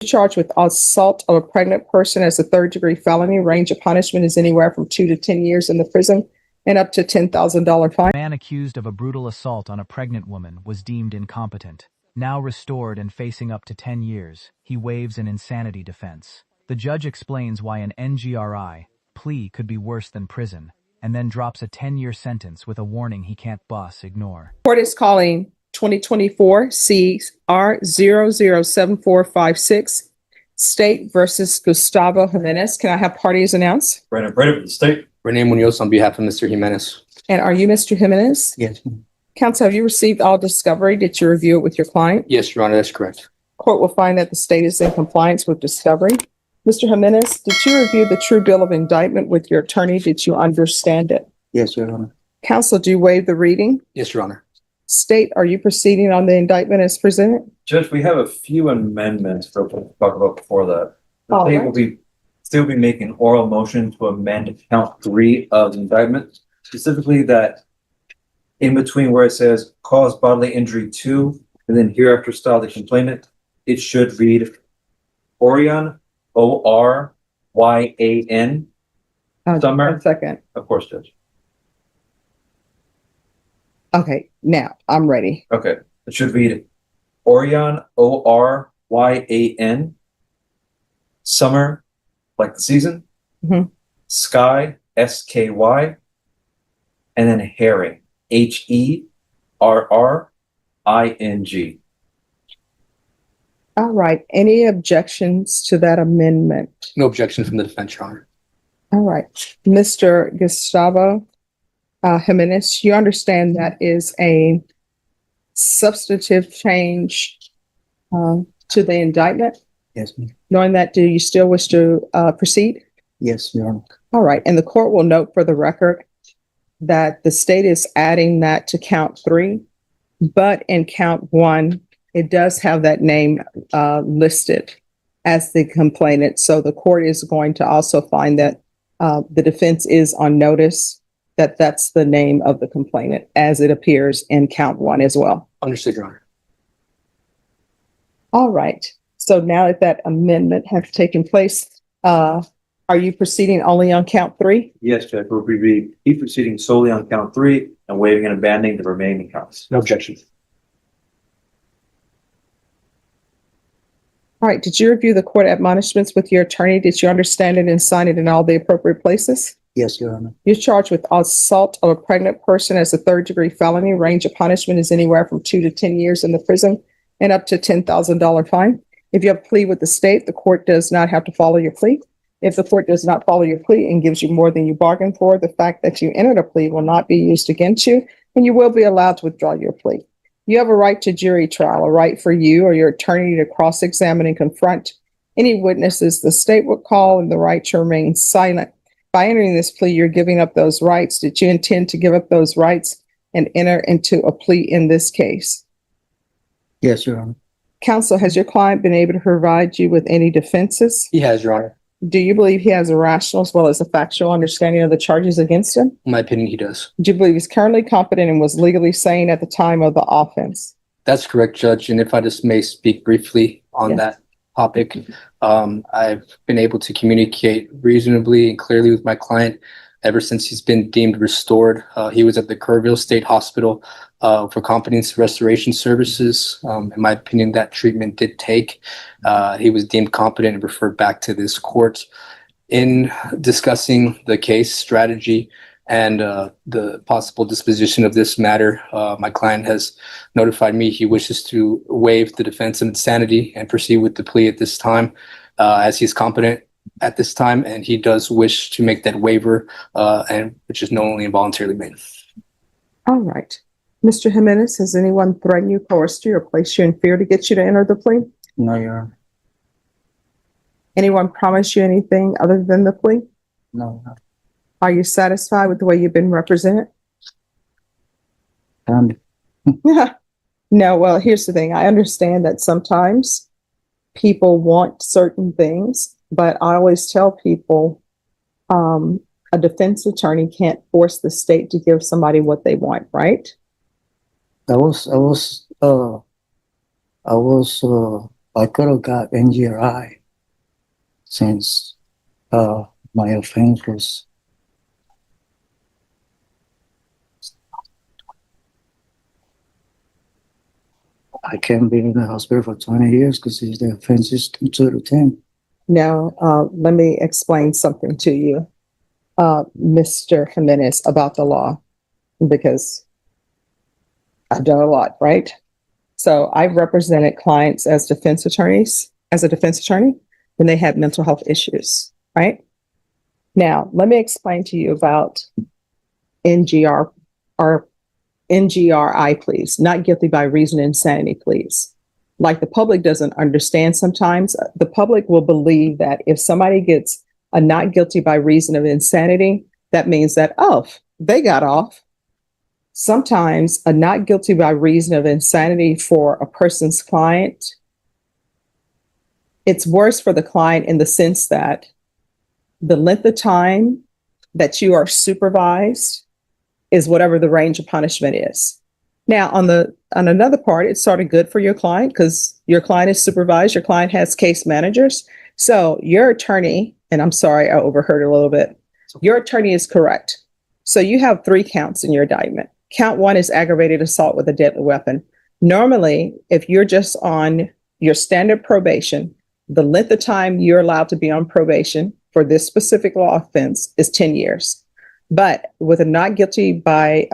Charged with assault of a pregnant person as a third-degree felony. Range of punishment is anywhere from 2 to 10 years in the prison and up to $10,000 fine. A man accused of a brutal assault on a pregnant woman was deemed incompetent. Now restored and facing up to 10 years, he waives an insanity defense. The judge explains why an NGRI plea could be worse than prison, and then drops a 10-year sentence with a warning he can't ignore. Court is calling 2024 CR 007456, State versus Gustavo Jimenez. Can I have parties announced? Brandon Breda for the state. Rene Munoz on behalf of Mr. Jimenez. And are you Mr. Jimenez? Yes. Counsel, have you received all discovery? Did you review it with your client? Yes, Your Honor, that's correct. Court will find that the state is in compliance with discovery. Mr. Jimenez, did you review the true bill of indictment with your attorney? Did you understand it? Yes, Your Honor. Counsel, do you waive the reading? Yes, Your Honor. State, are you proceeding on the indictment as presented? Judge, we have a few amendments to talk about before that. The All state right. will be still be making oral motion to amend count 3 of the indictment, specifically that in between where it says cause bodily injury to, and then hereafter style the complainant, it should read Oryan, ORYAN. Summer. 1 second. Of course, Judge. Okay, now I'm ready. Okay, it should read Oryan, ORYAN. Summer, like the season. Mhm. Sky, SKY. And then herring, HERRING. All right. Any objections to that amendment? No objection from the defense, Your Honor. All right. Mr. Gustavo Jimenez, you understand that is a substantive change to the indictment? Yes, ma'am. Knowing that, do you still wish to proceed? Yes, Your Honor. All right. And the court will note for the record that the state is adding that to count 3, but in count 1, it does have that name listed as the complainant. So the court is going to also find that the defense is on notice that that's the name of the complainant as it appears in count 1 as well. Understood, Your Honor. All right. So now that that amendment has taken place, are you proceeding only on count 3? Yes, Judge, we'll be proceeding solely on count 3 and waiving and abandoning the remaining counts. No objection. All right. Did you review the court admonishments with your attorney? Did you understand it and sign it in all the appropriate places? Yes, Your Honor. You're charged with assault of a pregnant person as a third-degree felony. Range of punishment is anywhere from 2 to 10 years in the prison and up to $10,000 fine. If you have a plea with the state, the court does not have to follow your plea. If the court does not follow your plea and gives you more than you bargained for, the fact that you entered a plea will not be used against you, and you will be allowed to withdraw your plea. You have a right to jury trial, a right for you or your attorney to cross-examine and confront any witnesses the state would call, and the right to remain silent. By entering this plea, you're giving up those rights. Did you intend to give up those rights and enter into a plea in this case? Yes, Your Honor. Counsel, has your client been able to provide you with any defenses? He has, Your Honor. Do you believe he has a rational as well as a factual understanding of the charges against him? In my opinion, he does. Do you believe he's currently competent and was legally sane at the time of the offense? That's correct, Judge. And if I just may speak briefly on Yes. that topic, I've been able to communicate reasonably and clearly with my client ever since he's been deemed restored. He was at the Kerrville State Hospital for competence restoration services. In my opinion, that treatment did take. He was deemed competent and referred back to this court. In discussing the case strategy and the possible disposition of this matter, my client has notified me he wishes to waive the defense of insanity and proceed with the plea at this time, as he's competent at this time, and he does wish to make that waiver, and which is knowingly and voluntarily made. All right. Mr. Jimenez, has anyone threatened you, coerced you, or placed you in fear to get you to enter the plea? No, Your Honor. Anyone promise you anything other than the plea? No. Are you satisfied with the way you've been represented? No, well, here's the thing. I understand that sometimes people want certain things, but I always tell people a defense attorney can't force the state to give somebody what they want, right? I was I could have got NGRI since my offense was I can't be in the hospital for 20 years because the offense is 2 to 10. Now, let me explain something to you, Mr. Jimenez, about the law, because I've done a lot, right? So I've represented clients as defense attorneys, as a defense attorney, when they had mental health issues, right? Now, let me explain to you about NGR or NGRI pleas, not guilty by reason of insanity pleas. Like the public doesn't understand sometimes, the public will believe that if somebody gets a not guilty by reason of insanity, that means that, oh, they got off. Sometimes a not guilty by reason of insanity for a person's client, it's worse for the client in the sense that the length of time that you are supervised is whatever the range of punishment is. Now, on another part, it's sort of good for your client because your client is supervised, your client has case managers. So your attorney, and I'm sorry, I overheard a little bit. Your attorney is correct. So you have 3 counts in your indictment. Count 1 is aggravated assault with a deadly weapon. Normally, if you're just on your standard probation, the length of time you're allowed to be on probation for this specific law offense is 10 years. But with a not guilty by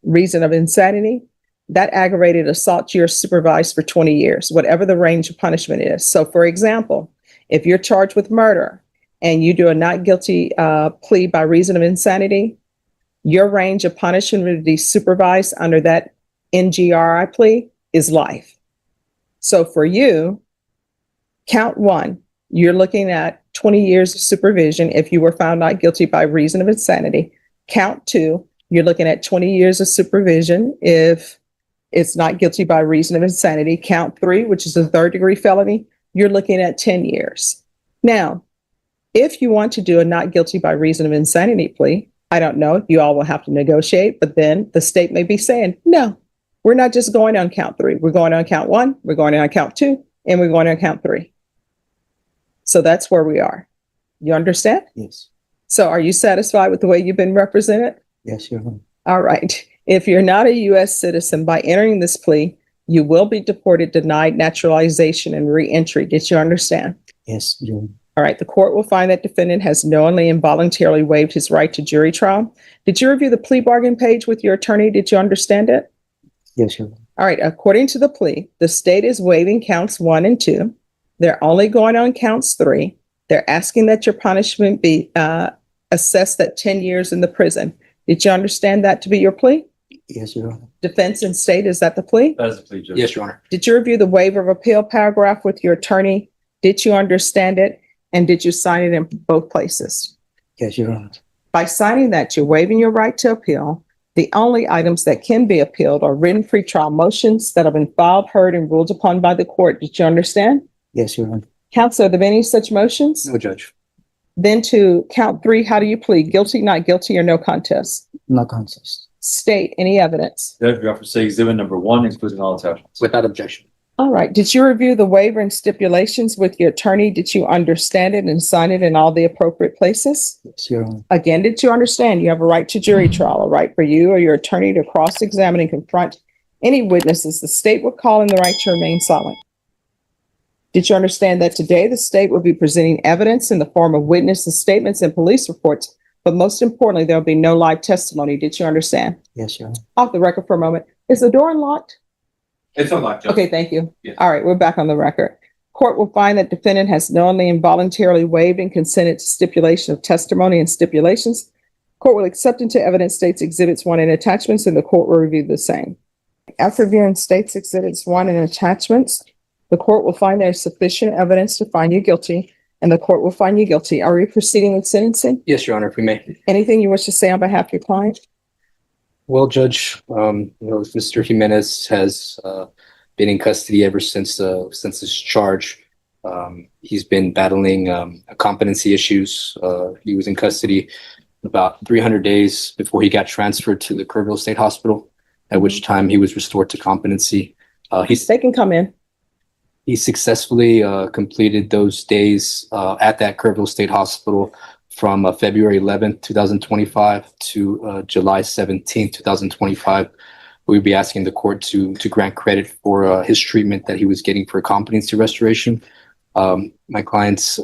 reason of insanity, that aggravated assault, you're supervised for 20 years, whatever the range of punishment is. So, for example, if you're charged with murder and you do a not guilty plea by reason of insanity, your range of punishment would be supervised under that NGRI plea is life. So for you, count 1, you're looking at 20 years of supervision if you were found not guilty by reason of insanity. Count 2, you're looking at 20 years of supervision if it's not guilty by reason of insanity. Count 3, which is a 3rd-degree felony, you're looking at 10 years. Now, if you want to do a not guilty by reason of insanity plea, I don't know, you all will have to negotiate, but then the state may be saying, no, we're not just going on count 3. We're going on count 1, we're going on count 2, and we're going on count 3. So that's where we are. You understand? Yes. So are you satisfied with the way you've been represented? Yes, Your Honor. All right. If you're not a U.S. citizen, by entering this plea, you will be deported, denied naturalization, and re-entry. Did you understand? Yes, Your Honor. All right. The court will find that defendant has knowingly and voluntarily waived his right to jury trial. Did you review the plea bargain page with your attorney? Did you understand it? Yes, Your Honor. All right. According to the plea, the state is waiving counts 1 and 2. They're only going on counts 3. They're asking that your punishment be assessed at 10 years in the prison. Did you understand that to be your plea? Yes, Your Honor. Defense and state, is that the plea? That is the plea, Judge. Yes, Your Honor. Did you review the waiver of appeal paragraph with your attorney? Did you understand it? And did you sign it in both places? Yes, Your Honor. By signing that, you're waiving your right to appeal. The only items that can be appealed are written pretrial motions that have been filed, heard, and ruled upon by the court. Did you understand? Yes, Your Honor. Counsel, are there any such motions? No, Judge. Then to count 3, how do you plead? Guilty, not guilty, or no contest? No contest. State any evidence. Judge, we offer to say exhibit number 1, including all attachments. Without objection. All right. Did you review the waiver and stipulations with your attorney? Did you understand it and sign it in all the appropriate places? Yes, Your Honor. Again, did you understand you have a right to jury trial, a right for you or your attorney to cross-examine and confront any witnesses the state will call in the right to remain silent? Did you understand that today the state will be presenting evidence in the form of witnesses' statements and police reports, but most importantly, there will be no live testimony? Did you understand? Yes, Your Honor. Off the record for a moment. Is the door unlocked? It's unlocked, Judge. Okay, thank you. Yes. All right, we're back on the record. Court will find that defendant has knowingly and voluntarily waived and consented to stipulation of testimony and stipulations. Court will accept into evidence states exhibits 1 and attachments, and the court will review the same. After reviewing states exhibits 1 and attachments, the court will find there is sufficient evidence to find you guilty, and the court will find you guilty. Are we proceeding with sentencing? Yes, Your Honor, if we may. Anything you wish to say on behalf of your client? Well, Judge, Mr. Jimenez has been in custody ever since this charge. He's been battling competency issues. He was in custody about 300 days before he got transferred to the Kerrville State Hospital, at which time he was restored to competency. They can come in. He successfully completed those days at that Kerrville State Hospital from February 11th, 2025 to July 17th, 2025. We'd be asking the court to grant credit for his treatment that he was getting for competency restoration. My clients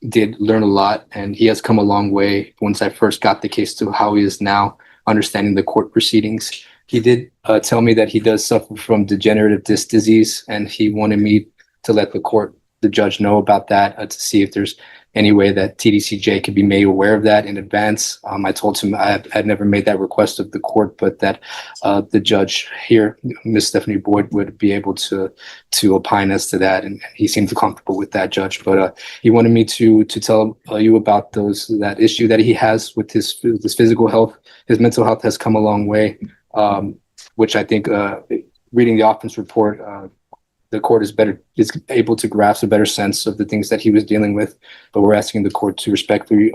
did learn a lot, and he has come a long way once I first got the case to how he is now, understanding the court proceedings. He did tell me that he does suffer from degenerative disc disease, and he wanted me to let the judge know about that, to see if there's any way that TDCJ could be made aware of that in advance. I told him I had never made that request of the court, but that the judge here, Ms. Stephanie Boyd, would be able to opine as to that, and he seemed comfortable with that, Judge. But he wanted me to tell you about that issue that he has with his physical health. His mental health has come a long way, which I think, reading the offense report, the court is able to grasp a better sense of the things that he was dealing with. But we're asking the court to respectfully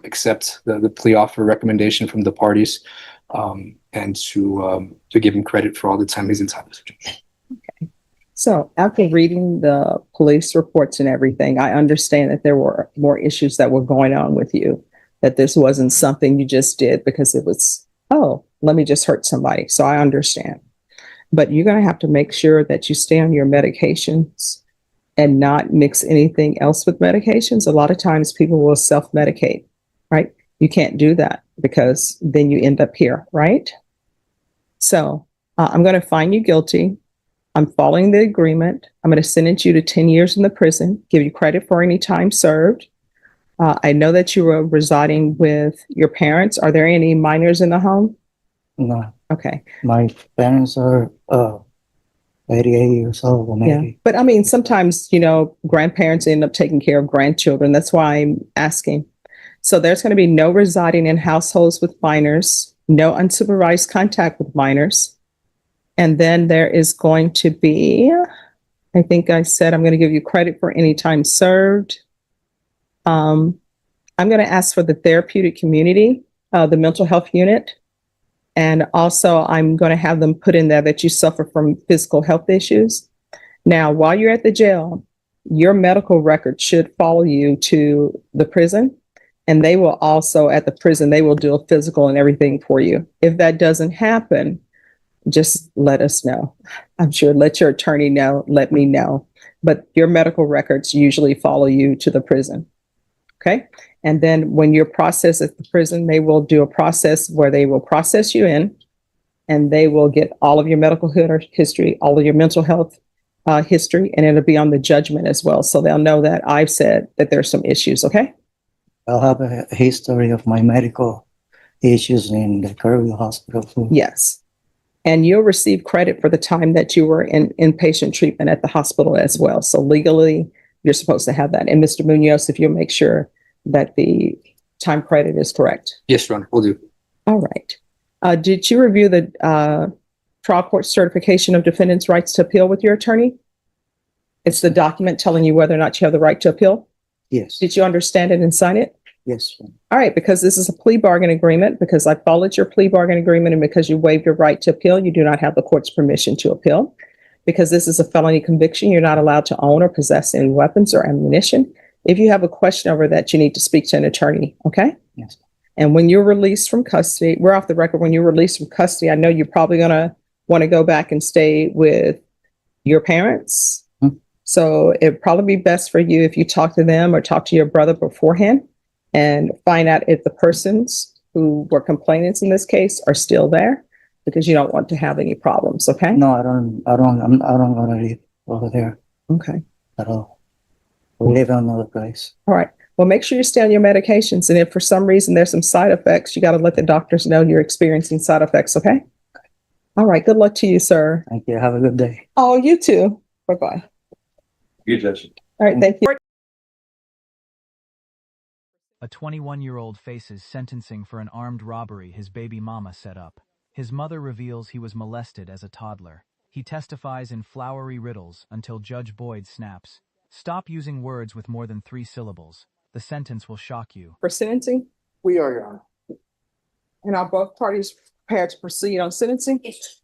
accept the plea offer recommendation from the parties, and to give him credit for all the time he's entitled to. Okay. So after reading the police reports and everything, I understand that there were more issues that were going on with you, that this wasn't something you just did because it was, oh, let me just hurt somebody. So I understand. But you're going to have to make sure that you stay on your medications and not mix anything else with medications. A lot of times people will self-medicate, right? You can't do that because then you end up here, right? So I'm going to find you guilty. I'm following the agreement. I'm going to sentence you to 10 years in the prison, give you credit for any time served. I know that you were residing with your parents. Are there any minors in the home? No, Okay. my parents are 88 years old and Yeah. 80. But I mean, sometimes, grandparents end up taking care of grandchildren. That's why I'm asking. So there's going to be no residing in households with minors, no unsupervised contact with minors. And then there is going to be, I think I said I'm going to give you credit for any time served. I'm going to ask for the therapeutic community, the mental health unit. And also, I'm going to have them put in there that you suffer from physical health issues. Now, while you're at the jail, your medical record should follow you to the prison. And they will also, at the prison, they will do a physical and everything for you. If that doesn't happen, just let us know. I'm sure, let your attorney know, let me know. But your medical records usually follow you to the prison. Okay. And then when you're processed at the prison, they will do a process where they will process you in, and they will get all of your medical history, all of your mental health history, and it'll be on the judgment as well. So they'll know that I've said that there's some issues. Okay. I'll have a history of my medical issues in the Kerrville Hospital too. Yes. And you'll receive credit for the time that you were in inpatient treatment at the hospital as well. So legally, you're supposed to have that. And Mr. Munoz, if you'll make sure that the time credit is correct. Yes, Your Honor, we'll do. All right. Did you review the trial court certification of defendant's rights to appeal with your attorney? It's the document telling you whether or not you have the right to appeal. Yes, Did you understand it and sign it? yes. All right, because this is a plea bargain agreement, because I followed your plea bargain agreement, and because you waived your right to appeal, you do not have the court's permission to appeal. Because this is a felony conviction, you're not allowed to own or possess any weapons or ammunition. If you have a question over that, you need to speak to an attorney, okay? Yes. And when you're released from custody, we're off the record, when you're released from custody, I know you're probably going to want to go back and stay with your parents. Hmm. So it'd probably be best for you if you talk to them or talk to your brother beforehand and find out if the persons who were complainants in this case are still there, because you don't want to have any problems, okay? No, I don't want to live over there Okay. at all. We live in another place. All right. Well, make sure you stay on your medications. And if for some reason there's some side effects, you got to let the doctors know you're experiencing side effects, okay? All right. Good luck to you, sir. Thank you. Have a good day. Oh, you too. Bye-bye. Good, Judge. All right. Thank you. A 21-year-old faces sentencing for an armed robbery his baby mama set up. His mother reveals he was molested as a toddler. He testifies in flowery riddles until Judge Boyd snaps. Stop using words with more than 3 syllables. The sentence will shock you. For sentencing, We are, Your Honor. and are both parties prepared to proceed on sentencing? Yes.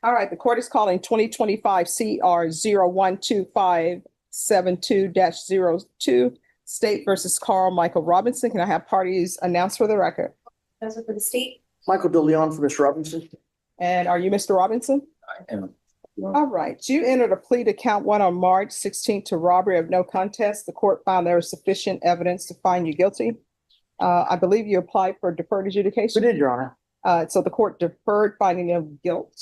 All right, the court is calling 2025 CR 012572-02, State versus Carl Michael Robinson. Can I have parties announced for the record? Counsel for the state. Michael DeLeon for Ms. Robinson. And are you Mr. Robinson? I am. All right, you entered a plea to count one on March 16th to robbery of no contest. The court found there was sufficient evidence to find you guilty. I believe you applied for deferred We adjudication. did, Your Honor. So the court deferred finding of guilt.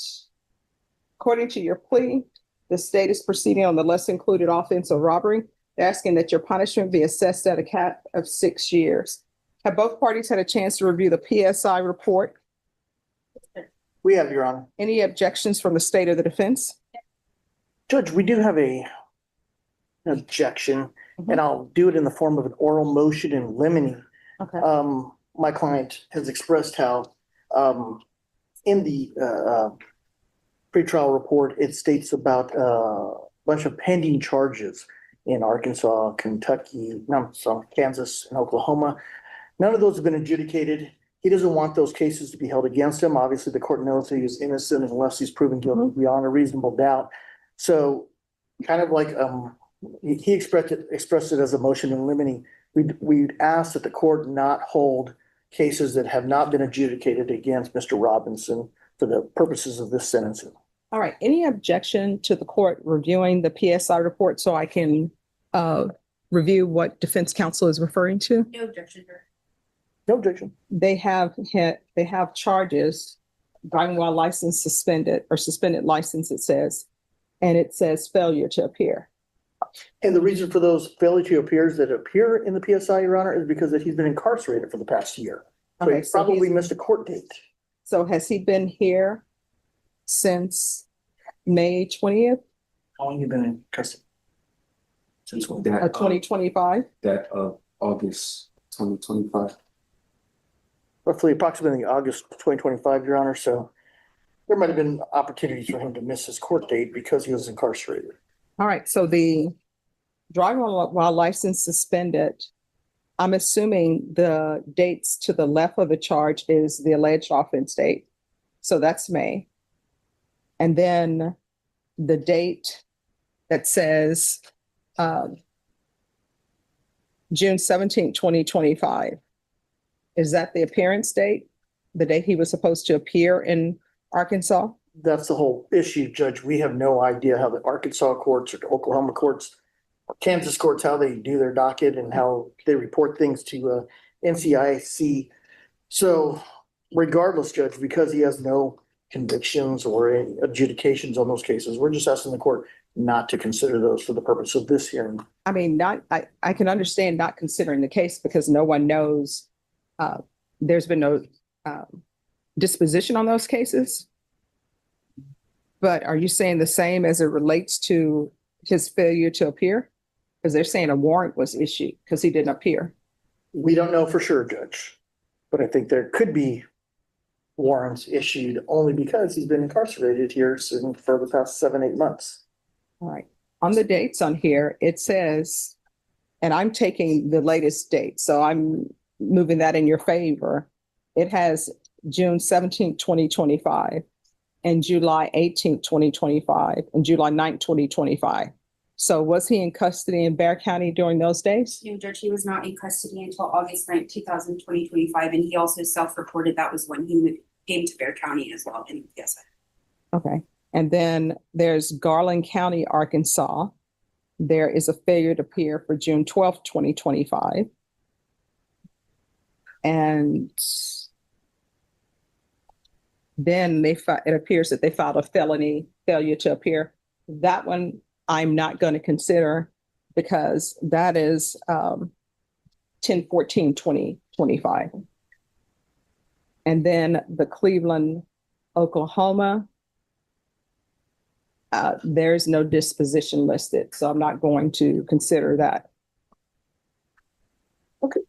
According to your plea, the state is proceeding on the less included offense of robbery. They're asking that your punishment be assessed at a cap of 6 years. Have both parties had a chance to review the PSI report? We have, Your Honor. Any objections from the state or the defense? Judge, we do have an objection, and I'll do it in the form of an oral motion in limine. Okay. My client has expressed how, in the pretrial report, it states about a bunch of pending charges in Arkansas, Kentucky, Kansas, and Oklahoma. None of those have been adjudicated. He doesn't want those cases to be held against him. Obviously, the court knows that he is innocent unless he's proven guilty beyond a reasonable doubt. So, kind of like he expressed it as a motion in limine. We'd ask that the court not hold cases that have not been adjudicated against Mr. Robinson for the purposes of this sentencing. All right. Any objection to the court reviewing the PSI report so I can review what defense counsel is referring to? No objection, sir. No objection. They have charges, driving while license suspended or suspended license, it says, and it says failure to appear. And the reason for those failure to appears that appear in the PSI, Your Honor, is because that he's been incarcerated for the past year. So Okay, he probably missed a court date. So has he been here since May 20th, How long have you been in custody? Since when? 2025? That of August 2025. Roughly approximately August 2025, Your Honor. So there might have been opportunities for him to miss his court date because he was incarcerated. All right. So the driving while license suspended, I'm assuming the dates to the left of the charge is the alleged offense date. So that's May. And then the date that says June 17th, 2025. Is that the appearance date? The date he was supposed to appear in Arkansas? That's the whole issue, Judge. We have no idea how the Arkansas courts or the Oklahoma courts or Kansas courts, how they do their docket and how they report things to NCIC. So regardless, Judge, because he has no convictions or any adjudications on those cases, we're just asking the court not to consider those for the purpose of this hearing. I mean, I can understand not considering the case because no one knows. There's been no disposition on those cases. But are you saying the same as it relates to his failure to appear? Because they're saying a warrant was issued because he didn't appear. We don't know for sure, Judge, but I think there could be warrants issued only because he's been incarcerated here for the past 7-8 months. All right. On the dates on here, it says, and I'm taking the latest date, so I'm moving that in your favor. It has June 17th, 2025, and July 18th, 2025, and July 9th, 2025. So was he in custody in Bexar County during those days? No, Judge, he was not in custody until August 9th, 2025, and he also self-reported that was when he came to Bexar County as well. And yes. Okay. And then there's Garland County, Arkansas. There is a failure to appear for June 12th, 2025. And then it appears that they filed a felony failure to appear. That one I'm not going to consider because that is 10/14/2025. And then the Cleveland, Oklahoma, there's no disposition listed, so I'm not going to consider that. Okay.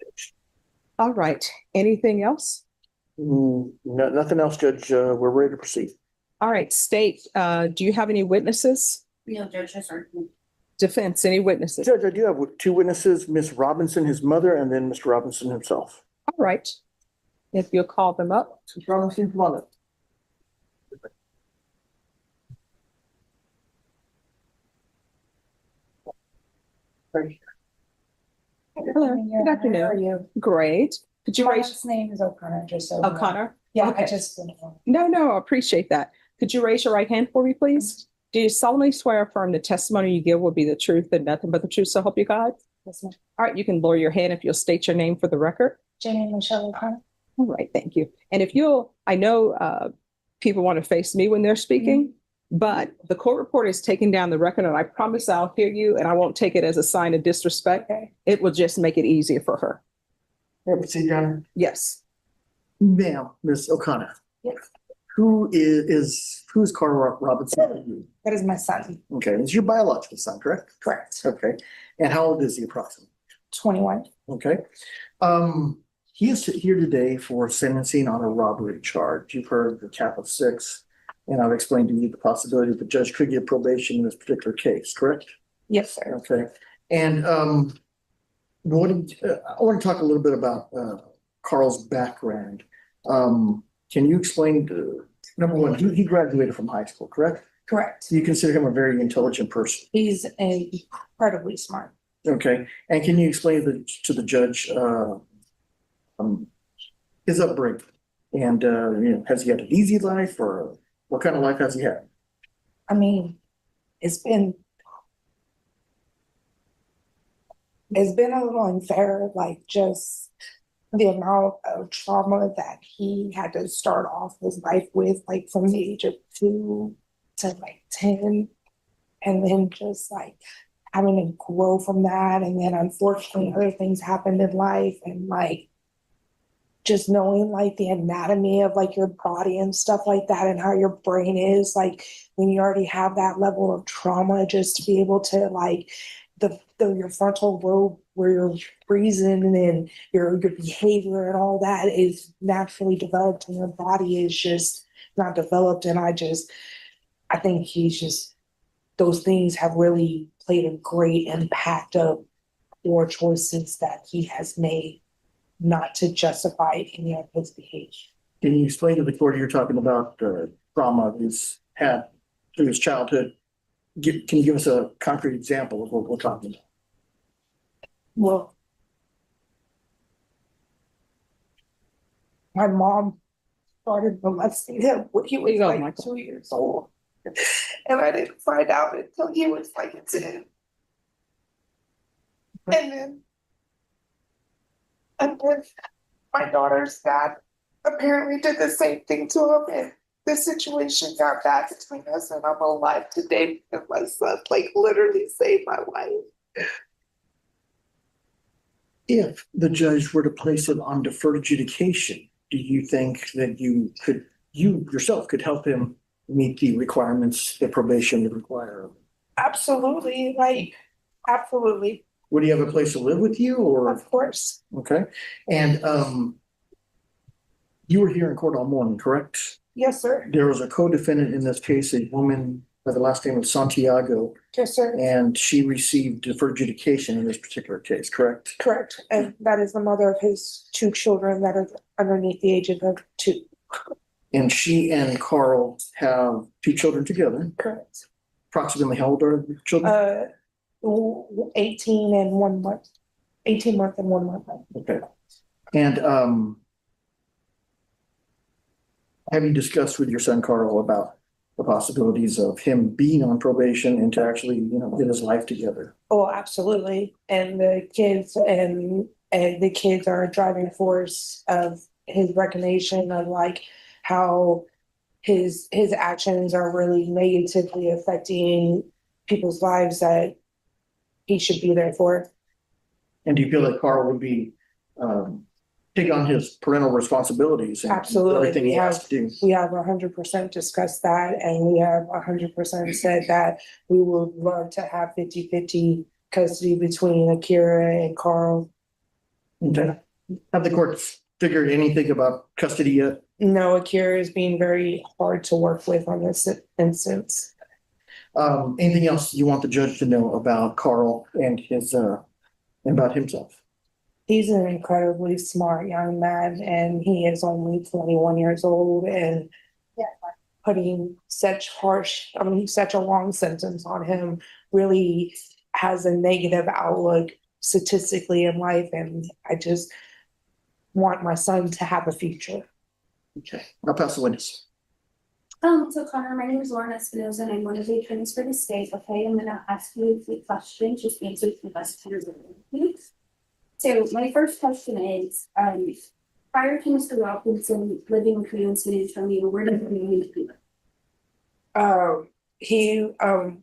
All right. Anything else? No, nothing else, Judge. We're ready to proceed. All right. State, do you have any witnesses? No, Judge, yes, sir. Defense, any witnesses? Judge, I do have 2 witnesses, Miss Robinson, his mother, and then Mr. Robinson himself. All right. If you'll call them up. Miss Robinson, come on up. Hello, good afternoon. How are you? Great. Could you My raise last name is O'Connor, just so. you know. O'Connor? Yeah, Okay. I just. No, I appreciate that. Could you raise your right hand for me, please? Do you solemnly swear or affirm the testimony you give will be the truth and nothing but the truth, so help you God? Yes, ma'am. All right, you can lower your hand if you'll state your name for the record. Jamie Michelle O'Connor. All right, thank you. And if you'll, I know people want to face me when they're speaking, but the court reporter is taking down the record, and I promise I'll hear you, and I won't take it as a sign of disrespect. Okay. It will just make it easier for her. Yeah, proceed, Your Honor. Yes. Ma'am, Ms. O'Connor. Yes. Who's Carl Robinson? That is my son. Okay, it's your biological son, correct? Correct. Okay, and how old is he approximately? 21. Okay. He is here today for sentencing on a robbery charge. You've heard the cap of 6, and I've explained to you the possibility that the judge could give probation in this particular case, correct? Yes, sir. Okay. And I want to talk a little bit about Carl's background. Can you explain, number one, he graduated from high school, correct? Correct. So you consider him a very intelligent person. He's incredibly smart. Okay. And can you explain to the judge his upbringing? And has he had an easy life, or what kind of life has he had? I mean, it's been a little unfair, like just the amount of trauma that he had to start off his life with, like from the age of 2 to like 10, and then just like having to grow from that. And then unfortunately other things happened in life, and like just knowing like the anatomy of like your body and stuff like that, and how your brain is, like when you already have that level of trauma, just to be able to like your frontal lobe where you're reason and your behavior and all that is naturally developed, and your body is just not developed. And I think those things have really played a great impact of poor choices that he has made, not to justify any of his behavior. Can you explain to the court you're talking about trauma he's had through his childhood? Can you give us a concrete example of what we're talking about? Well, my mom started molesting him when he was like 2 years old. And I didn't find out until he was like 10. And then my daughter's dad apparently did the same thing to him, and the situation got back between us, and I'm alive today because my son like literally saved my life. If the judge were to place it on deferred adjudication, do you think that you yourself could help him meet the requirements that probation would require? Absolutely, absolutely. Would he have a place to live with you, or? Of course. Okay. And you were here in court all morning, correct? Yes, sir. There was a co-defendant in this case, a woman by the last name of Santiago, Yes, sir. and she received deferred adjudication in this particular case, correct? Correct. And that is the mother of his 2 children that are underneath the age of 2. And she and Carl have 2 children together. Correct. Approximately how old are the children? 18 and 1 month. 18 months and 1 month. Okay. And have you discussed with your son Carl about the possibilities of him being on probation and to actually, get his life together? Oh, absolutely. And the kids and the kids are a driving force of his recognition of like how his actions are really negatively affecting people's lives that he should be there for. And do you feel that Carl would be take on his parental responsibilities and Absolutely. everything he has to do? We have 100% discussed that, and we have 100% said that we would love to have 50-50 custody between Akira and Carl. Okay. Have the courts figured anything about custody yet? No, Akira is being very hard to work with on this instance. Anything else you want the judge to know about Carl and his about himself? He's an incredibly smart young man, and he is only 21 years old, and putting such a long sentence on him really has a negative outlook statistically in life, and I just want my son to have a future. Okay, I'll pass the witness. So Connor, my name is Lauren Espinoza and I'm one of the attorneys for the state. Okay, I'm gonna ask you a few questions, just answer to the best of your ability. So my first question is, prior to Mr. Robinson living with you in San Antonio, where did you live? He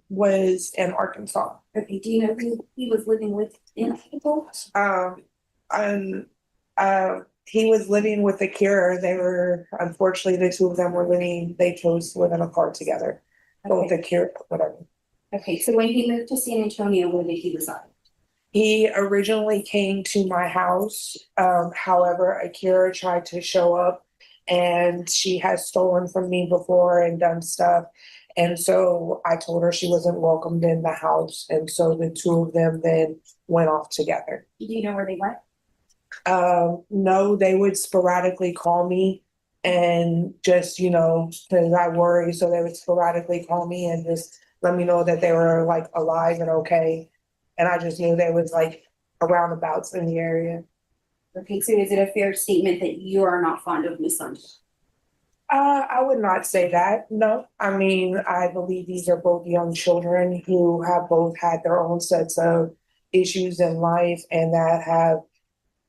was in Arkansas. Okay, do you know who he was living with in April? He was living with a carer. They were, unfortunately, the two of them were living, they chose to live in a car together. Both a carer, whatever. Okay, so when he moved to San Antonio, where did he reside? He originally came to my house. However, a carer tried to show up and she has stolen from me before and done stuff. And so I told her she wasn't welcomed in the house. And so the two of them then went off together. Do you know where they went? No, they would sporadically call me and just, because I worry. So they would sporadically call me and just let me know that they were like alive and okay. And I just knew they was like around abouts in the area. Okay, so is it a fair statement that you are not fond of Miss London? I would not say that. No, I mean, I believe these are both young children who have both had their own sets of issues in life and that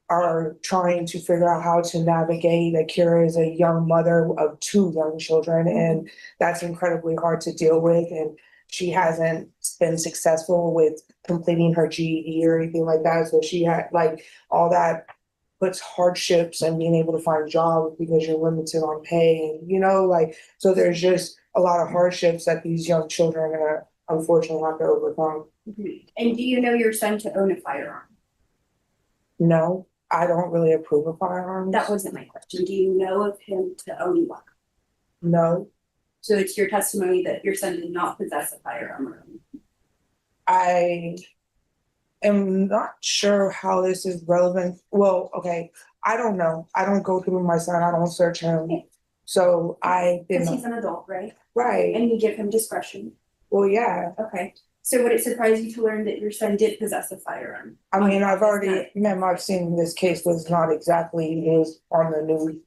are trying to figure out how to navigate. Akira is a young mother of two young children, and that's incredibly hard to deal with. And she hasn't been successful with completing her GED or anything like that. So she had like all that puts hardships and being able to find jobs because you're limited on pay. And, so there's just a lot of hardships that these young children are unfortunately have to overcome. And do you know your son to own a firearm? No, I don't really approve of firearms. That wasn't my question. Do you know of him to own one? No. So it's your testimony that your son did not possess a firearm? I am not sure how this is relevant. Well, okay, I don't know. I don't go through my son. I don't search him. Okay. So I didn't. Because he's an adult, right? Right. And you give him discretion. Well, yeah. Okay. So would it surprise you to learn that your son did possess a firearm? I mean, I've seen this case was not exactly news on the news.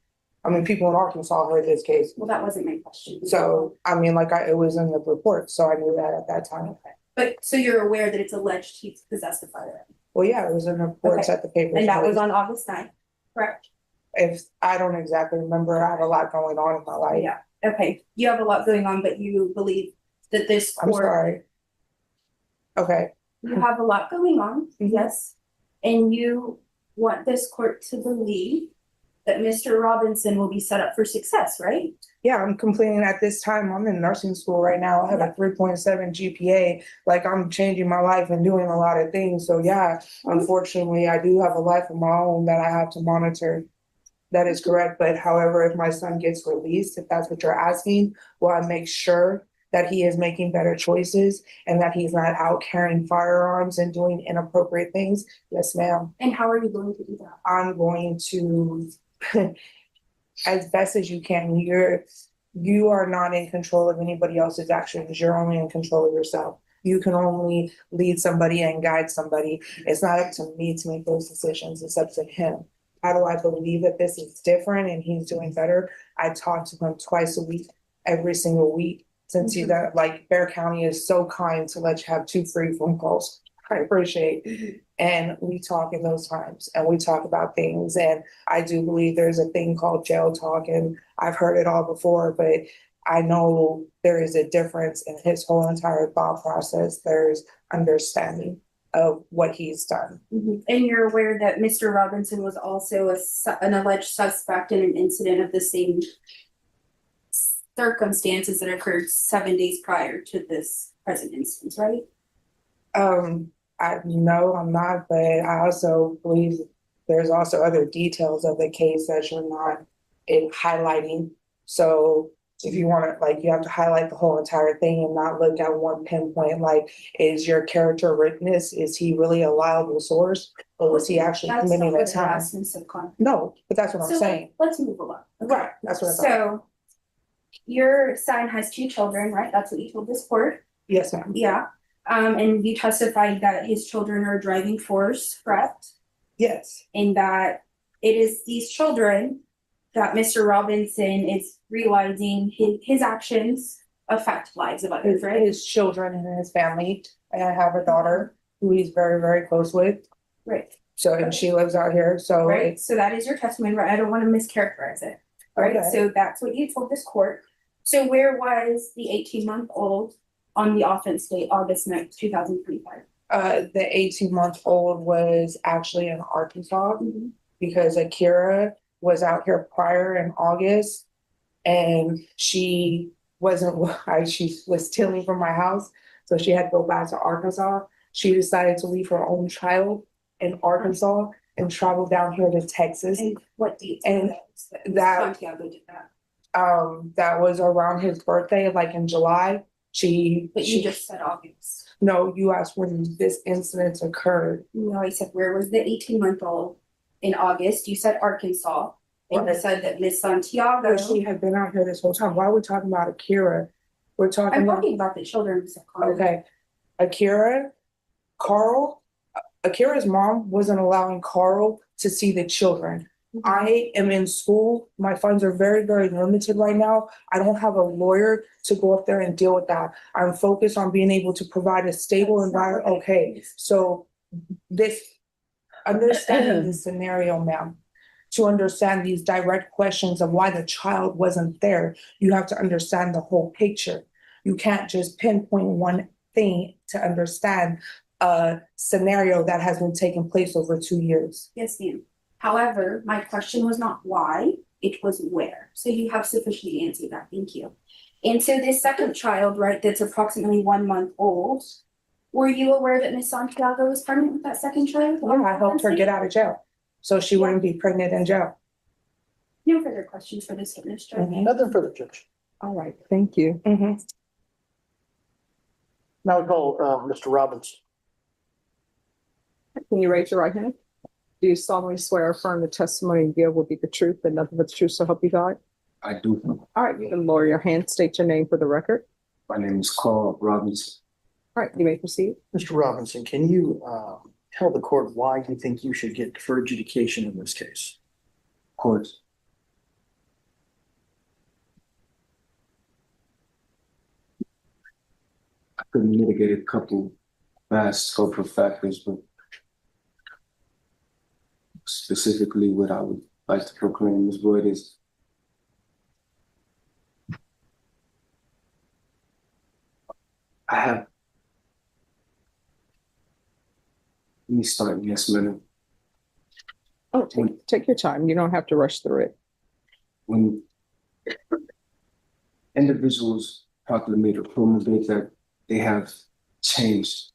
I mean, people in Arkansas heard this case. Well, that wasn't my question. So, I mean, it was in the report, so I knew that at that time. Okay. But so you're aware that it's alleged he possessed a firearm? Well, yeah, it was in the reports at the paper. And that was on August 9th, correct? If I don't exactly remember, I have a lot going on in my life. Yeah. Okay. You have a lot going on, but you believe that this court. I'm sorry. Okay. You have a lot going on, yes. And you want this court to believe that Mr. Robinson will be set up for success, right? Yeah, I'm completing at this time. I'm in nursing school right now. I have a 3.7 GPA. Like I'm changing my life and doing a lot of things. So yeah, unfortunately, I do have a life of my own that I have to monitor. That is correct. But however, if my son gets released, if that's what you're asking, will I make sure that he is making better choices and that he's not out carrying firearms and doing inappropriate things? Yes, ma'am. And how are you going to do that? I'm going to, as best as you can. You are not in control of anybody else's actions. You're only in control of yourself. You can only lead somebody and guide somebody. It's not up to me to make those decisions. It's up to him. How do I believe that this is different and he's doing better? I talk to him twice a week, every single week. Since he's like Bear County is so kind to let you have 2 free phone calls. I appreciate. And we talk in those times and we talk about things. And I do believe there's a thing called jail talk, and I've heard it all before, but I know there is a difference in his whole entire thought process. There's understanding of what he's done. And you're aware that Mr. Robinson was also an alleged suspect in an incident of the same circumstances that occurred 7 days prior to this present instance, right? No, I'm not, but I also believe there's also other details of the case that you're not highlighting. So if you want to, you have to highlight the whole entire thing and not look at one pinpoint. Is your character witness, is he really a liable source, or was he actually committing a crime? No, but that's what I'm saying. Let's move along. Okay. Right, that's what I'm saying. So your son has 2 children, right? That's what you told this court. Yes, ma'am. Yeah. And you testified that his children are a driving force, correct? Yes, And that it is these children that Mr. Robinson is realizing his actions affect lives of others, right? his children and his family. And I have a daughter who he's very, very close with. Right, So, and she lives out here, so right. it's, So that is your testimony, right? I don't want to mischaracterize it. Right, Okay. so that's what you told this court. So where was the 18-month-old on the offense date, August 9th, 2025? the 18-month-old was actually in Arkansas because Akira was out here prior in August and she wasn't why she was stealing from my house. So she had to go back to Arkansas. She decided to leave her own child in Arkansas and travel down here to Texas. And what date? And that- Santiago did that. That was around his birthday, like in July. But you She just said August. no, you asked when this incident occurred. No, I said, where was the 18-month-old in August? You said Arkansas. And you Right. said that Miss Santiago. No, she had been out here this whole time. Why are we talking about Akira? We're talking I'm about, talking about the children, Mr. Connor. okay, Akira, Carl, Akira's mom wasn't allowing Carl to see the children. I am in school. My funds are very, very limited right now. I don't have a lawyer to go up there and deal with that. I'm focused on being able to provide a stable environment. Okay, so this, understanding the scenario, ma'am, to understand these direct questions of why the child wasn't there, you have to understand the whole picture. You can't just pinpoint one thing to understand a scenario that has been taking place over 2 years. Yes, ma'am. However, my question was not why, it was where. So you have sufficiently answered that. Thank you. And so this second child, right, that's approximately 1 month old, were you aware that Miss Santiago was pregnant with that second child? Yeah, I helped her get out of jail, so she wouldn't be pregnant in jail. No further questions for this witness, Judge. Nothing further, Judge. All right, thank you. Now we call, Mr. Robinson. Can you raise your right hand? Do you solemnly swear or affirm the testimony you give will be the truth and nothing but the truth, so help you God? I do. All right, you can lower your hand, state your name for the record. My name is Carl Robinson. All right, you may proceed. Mr. Robinson, can you, tell the court why you think you should get deferred adjudication in this case? Of course. I could mitigate a couple vast scope of factors, but specifically what I would like to proclaim is what is I have. Let me start in this minute. Oh, take your time. You don't have to rush through it. When individuals proclamate or promulgate that they have changed,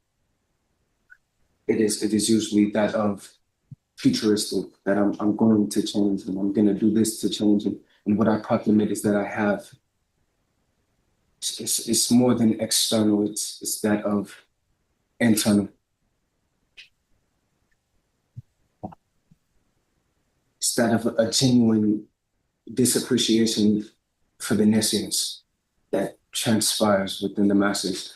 it is usually that of futuristic, that I'm going to change and I'm going to do this to change it. And what I proclamate is that I have, it's more than external, it's that of internal. It's that of a genuine disappreciation for the nescience that transpires within the masses.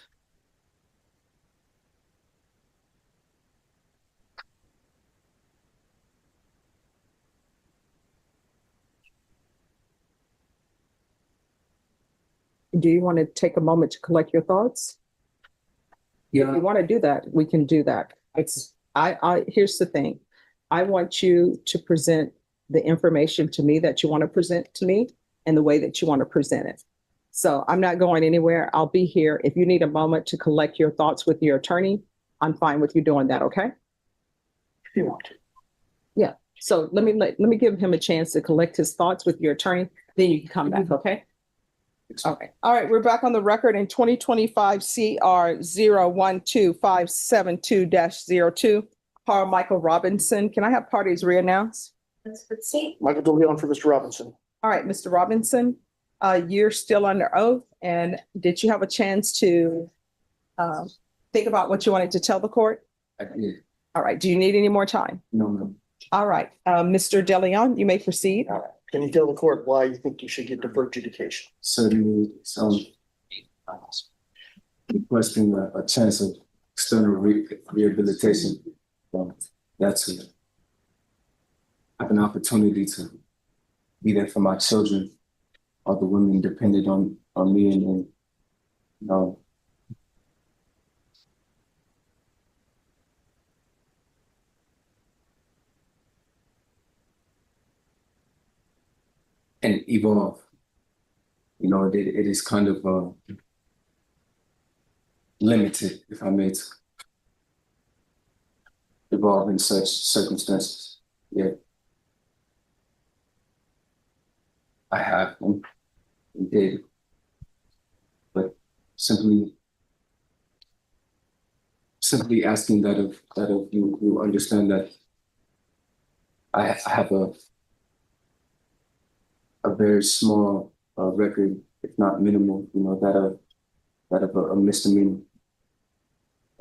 Do you want to take a moment to collect your thoughts? If you want to do that, we can do that. Here's the thing. I want you to present the information to me that you want to present to me and the way that you want to present it. So I'm not going anywhere. I'll be here. If you need a moment to collect your thoughts with your attorney, I'm fine with you doing that, okay? If you want to. Yeah. So let me give him a chance to collect his thoughts with your attorney, then you can come back, okay? Okay. All right, we're back on the record in 2025 CR 012572-02. Carl Michael Robinson. Can I have parties reannounced? Let's proceed. Michael DeLeon for Mr. Robinson. All right, Mr. Robinson, you're still under oath. And did you have a chance to think about what you wanted to tell the court? I did. All right. Do you need any more time? No. All right. Mr. DeLeon, you may proceed. All right. Can you tell the court why you think you should get deferred adjudication? Certainly, requesting a chance of external rehabilitation. That's it. I have an opportunity to be there for my children. All the women depended on me, and then, you know, and evolve. You know, it is kind of limited, if I may, to evolve in such circumstances. Yeah, I have and did, but simply asking that of you understand that I have a very small record, if not minimal, you know, that of a misdemeanor,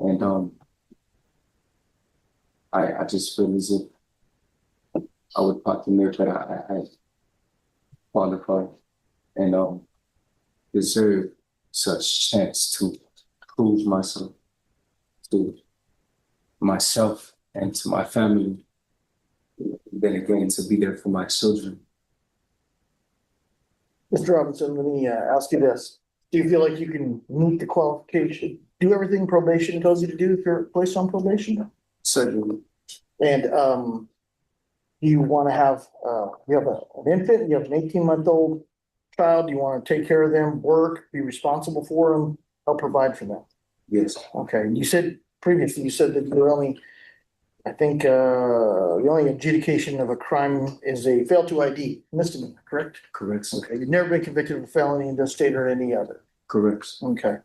and I just feel as if I would proclaim that I qualify and deserve such chance to prove myself to myself and to my family. Then again, to be there for my children. Mr. Robinson, let me ask you this. Do you feel like you can meet the qualification, do everything probation tells you to do if you're placed on probation? Certainly. And you want to have, you have an infant, you have an 18-month-old child, you want to take care of them, work, be responsible for them, help provide for them. Yes. Okay, you said previously, you said that you're only, I think, the only adjudication of a crime is a fail to ID misdemeanor, correct? Correct. Okay, you've never been convicted of a felony in this state or any other. Correct. Okay,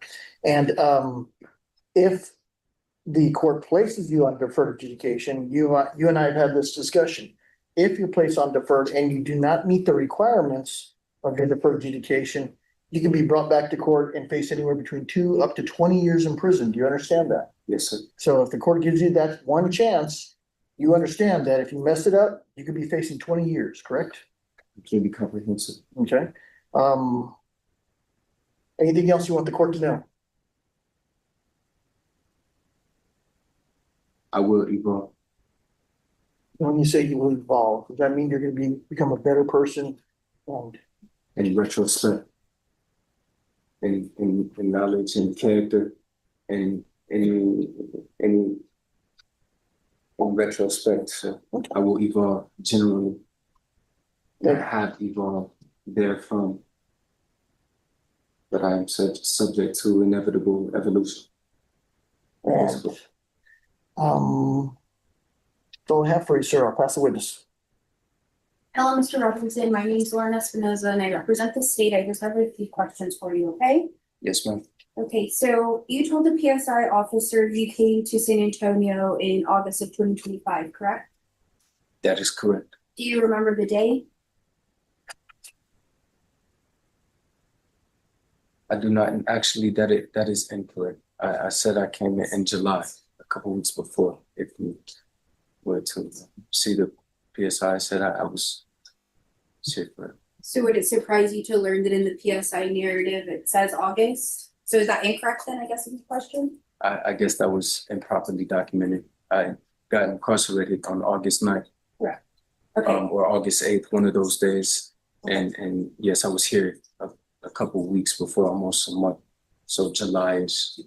and if the court places you on deferred adjudication, you and I have had this discussion. If you're placed on deferred and you do not meet the requirements of the deferred adjudication, you can be brought back to court and face anywhere between 2 up to 20 years in prison. Do you understand that? Yes, sir. So if the court gives you that one chance, you understand that if you mess it up, you could be facing 20 years, correct? Completely comprehensive. Okay. Anything else you want the court to know? I will evolve. When you say you will evolve, does that mean you're going to become a better person? And In retrospect, in knowledge and character, and in retrospect, so I will evolve generally. I have evolved therefrom, but I am subject to inevitable evolution. that's all I have for you, sir. I'll pass the witness. Hello, Mr. Robinson. My name is Lauren Espinoza and I represent the state. I just have a few questions for you, okay? Yes, ma'am. Okay, so you told the PSI officer you came to San Antonio in August of 2025, correct? That is correct. Do you remember the day? I do not, and actually that is incorrect. I said I came in July, a couple weeks before. If you were to see the PSI, I said I was sick. So would it surprise you to learn that in the PSI narrative, it says August? So is that incorrect then, I guess, is the question? I guess that was improperly documented. I got incarcerated on August 9th. Correct. Okay. Or August 8th, one of those days. And yes, I was here a couple weeks before, almost a month. So July-ish.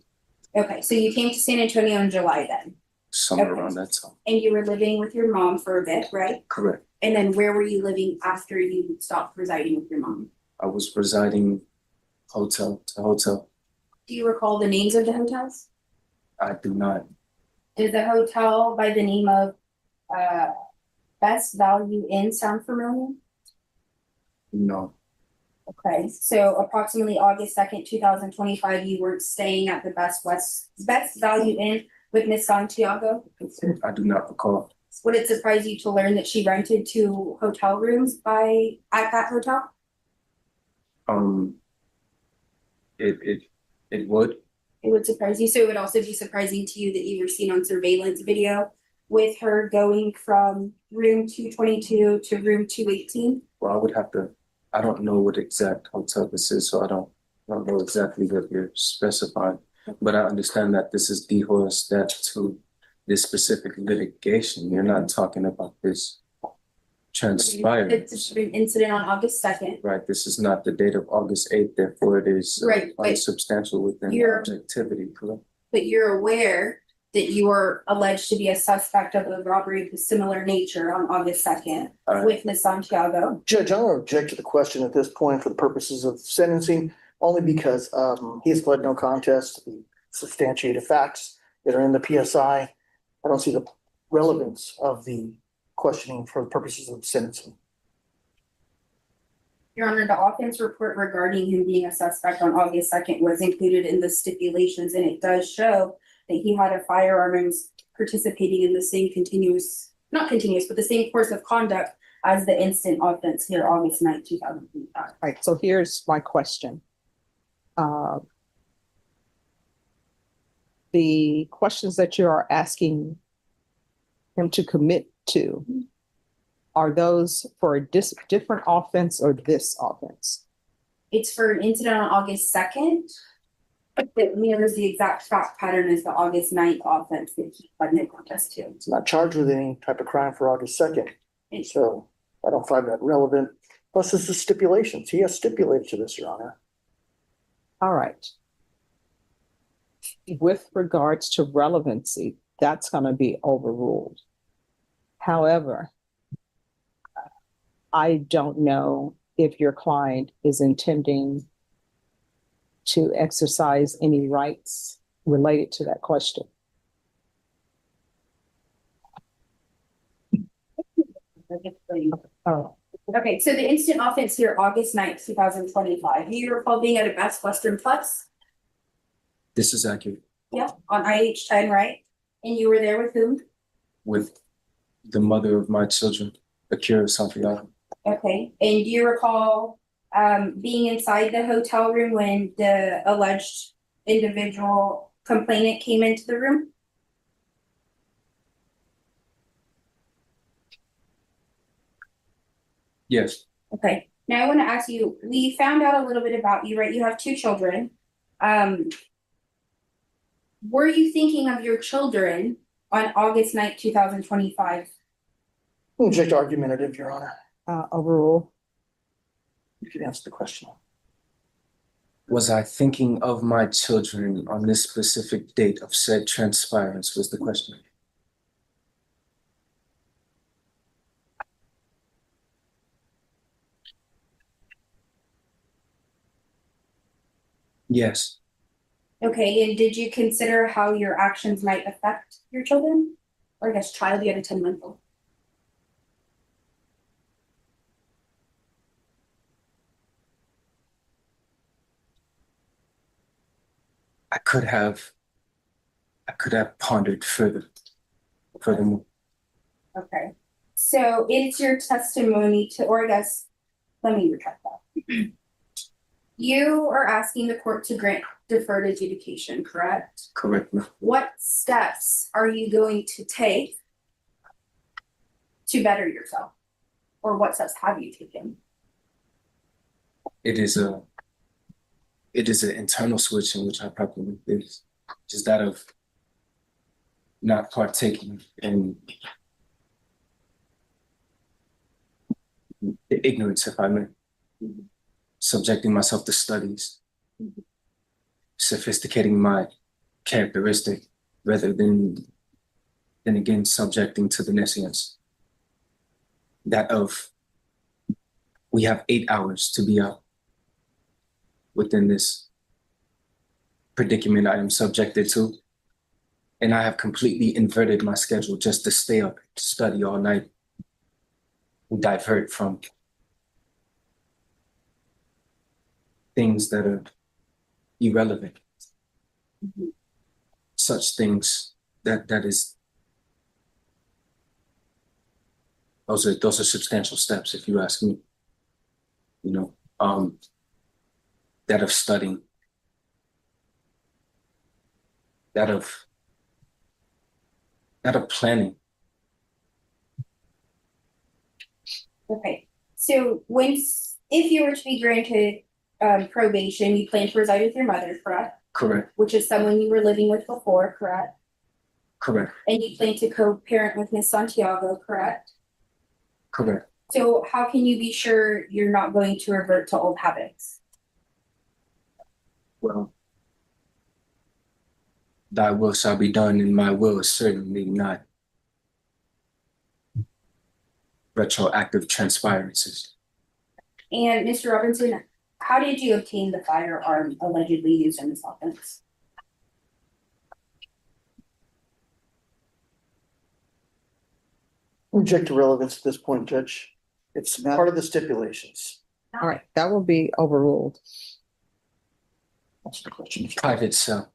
Okay, so you came to San Antonio in July then? Somewhere Okay. around that time. And you were living with your mom for a bit, right? Correct. And then where were you living after you stopped residing with your mom? I was residing hotel to hotel. Do you recall the names of the hotels? I do not. Did the hotel by the name of Best Value Inn sound familiar? No. Okay, so approximately August 2nd, 2025, you weren't staying at the Best Value Inn with Miss Santiago? I do not recall. Would it surprise you to learn that she rented 2 hotel rooms at that hotel? It would. It would surprise you. So it would also be surprising to you that you were seen on surveillance video with her going from room 222 to room 218? Well, I would have to, I don't know what exact hotel this is, so I don't know exactly what you're specifying. But I understand that this is the horse step to this specific litigation. You're not talking about this transpired. It's an incident on August 2nd. Right, this is not the date of August 8th, therefore it is Right, but unsubstantial within you're- objectivity, correct? But you're aware that you were alleged to be a suspect of a robbery of a similar nature on August 2nd All right. with Ms. Santiago. Judge, I'm gonna object to the question at this point for the purposes of sentencing, only because he has pled no contest to the substantiated facts that are in the PSI. I don't see the relevance of the questioning for the purposes of sentencing. Your Honor, the offense report regarding him being a suspect on August 2nd was included in the stipulations, and it does show that he had a firearm and was participating in the same not continuous, but the same course of conduct as the instant offense here, August 9th, 2025. All right, so here's my question. The questions that you are asking him to commit to, are those for a different offense or this offense? It's for an incident on August 2nd. It mirrors the exact fact pattern as the August 9th offense that he pled no contest to. It's not charged with any type of crime for August 2nd. So I don't find that relevant. Plus, this is stipulations. He has stipulated to this, Your Honor. All right. With regards to relevancy, that's going to be overruled. However, I don't know if your client is intending to exercise any rights related to that question. Oh, Okay, so the instant offense here, August 9th, 2025. Do you recall being at a Best Western Plus? This is accurate Yeah, on IH10, right? And you were there with whom? with the mother of my children, Akira Santiago. Okay, and do you recall being inside the hotel room when the alleged individual complainant came into the room? Yes, Okay, now I want to ask you, we found out a little bit about you, right? You have 2 children. Were you thinking of your children on August 9th, 2025? Object argumentative, Your Honor. overrule. You can answer the question. was I thinking of my children on this specific date of said transpirance was the question. Yes, Okay, and did you consider how your actions might affect your children? Or I guess child, you had a 10-month-old. I could have pondered furthermore. Okay, so it's your testimony to, or I guess, let me retract that. You are asking the court to grant deferred adjudication, correct? Correct, ma'am. What steps are you going to take to better yourself? Or what steps have you taken? It is an internal switch in which I probably is just that of not partaking in ignorance, if I may. Subjecting myself to studies, sophisticating my characteristic rather than again subjecting to the nescience. That of we have 8 hours to be out within this predicament I am subjected to. And I have completely inverted my schedule just to stay up, to study all night, and divert from things that are irrelevant. Such things those are substantial steps, if you ask me. That of studying, that of planning. Okay, so if you were to be granted probation, you plan to reside with your mother, correct? Correct, which is someone you were living with before, correct? correct, And you plan to co-parent with Ms. Santiago, correct? correct. So how can you be sure you're not going to revert to old habits? Well, thy will shall be done, and my will is certainly not retroactive transpirances. And Mr. Robinson, how did you obtain the firearm allegedly used in this offense? Object to relevance at this point, Judge. It's part of the stipulations. All right, that will be overruled. That's the question. Private sale.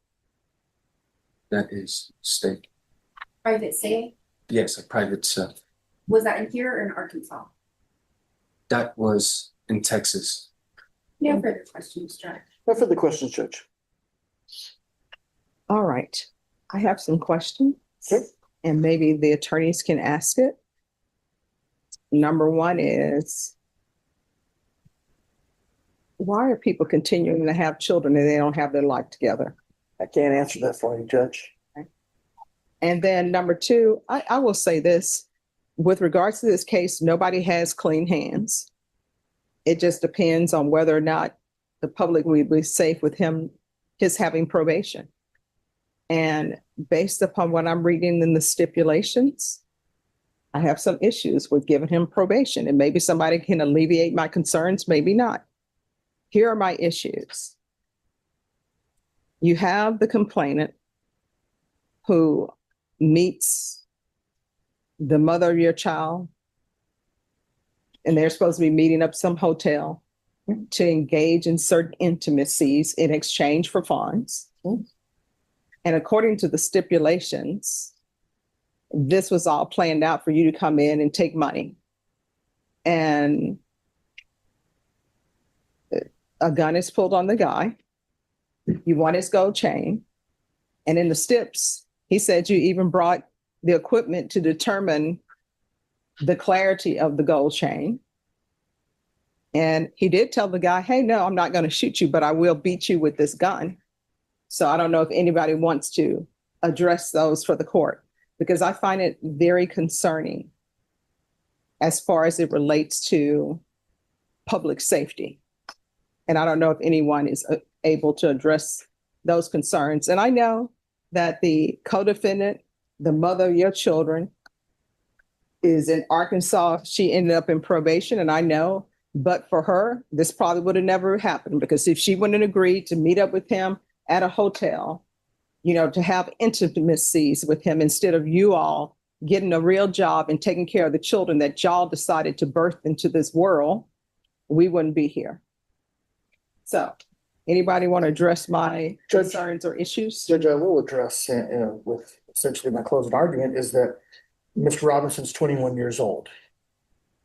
That is state. Private sale? Yes, a private sale. Was that in here or in Arkansas? That was in Texas. No further questions, Judge. No further questions, Judge. All right, I have some questions. Okay. And maybe the attorneys can ask it. Number one is, why are people continuing to have children and they don't have their life together? I can't answer that for you, Judge. And then number two, I will say this, with regards to this case, nobody has clean hands. It just depends on whether or not the public will be safe with his having probation. And based upon what I'm reading in the stipulations, I have some issues with giving him probation, and maybe somebody can alleviate my concerns, maybe not. Here are my issues. You have the complainant who meets the mother of your child, and they're supposed to be meeting up some hotel to engage in certain intimacies in exchange for funds. And according to the stipulations, this was all planned out for you to come in and take money. And a gun is pulled on the guy. You want his gold chain. And in the stips, he said you even brought the equipment to determine the clarity of the gold chain. And he did tell the guy, hey, no, I'm not going to shoot you, but I will beat you with this gun. So I don't know if anybody wants to address those for the court, because I find it very concerning as far as it relates to public safety. And I don't know if anyone is able to address those concerns. And I know that the co-defendant, the mother of your children, is in Arkansas. She ended up in probation, and I know, but for her, this probably would have never happened, because if she wouldn't have agreed to meet up with him at a hotel, you know, to have intimacies with him instead of you all getting a real job and taking care of the children that y'all decided to birth into this world, we wouldn't be here. So anybody want to address my concerns or issues? Judge, I will address with essentially my closing argument is that Mr. Robinson's 21 years old.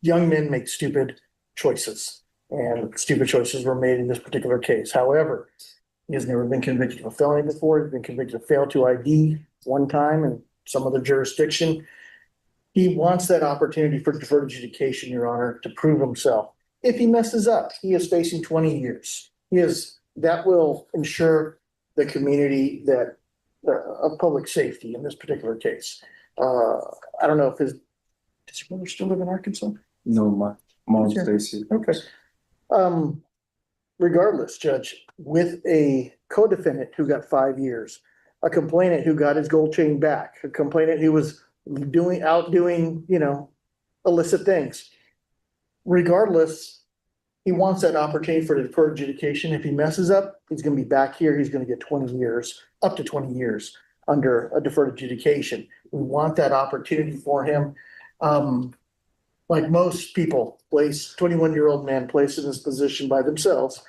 Young men make stupid choices, and stupid choices were made in this particular case. However, he has never been convicted of a felony before. He's been convicted of fail to ID one time in some other jurisdiction. He wants that opportunity for deferred adjudication, Your Honor, to prove himself. If he messes up, he is facing 20 years. That will ensure the community that of public safety in this particular case. I don't know if does his brother still live in Arkansas? No, my mom stays here. Okay. Regardless, Judge, with a co-defendant who got 5 years, a complainant who got his gold chain back, a complainant who was outdoing, illicit things. Regardless, he wants that opportunity for deferred adjudication. If he messes up, he's going to be back here. He's going to get 20 years, up to 20 years under a deferred adjudication. We want that opportunity for him. Like most people, 21-year-old man placed in this position by themselves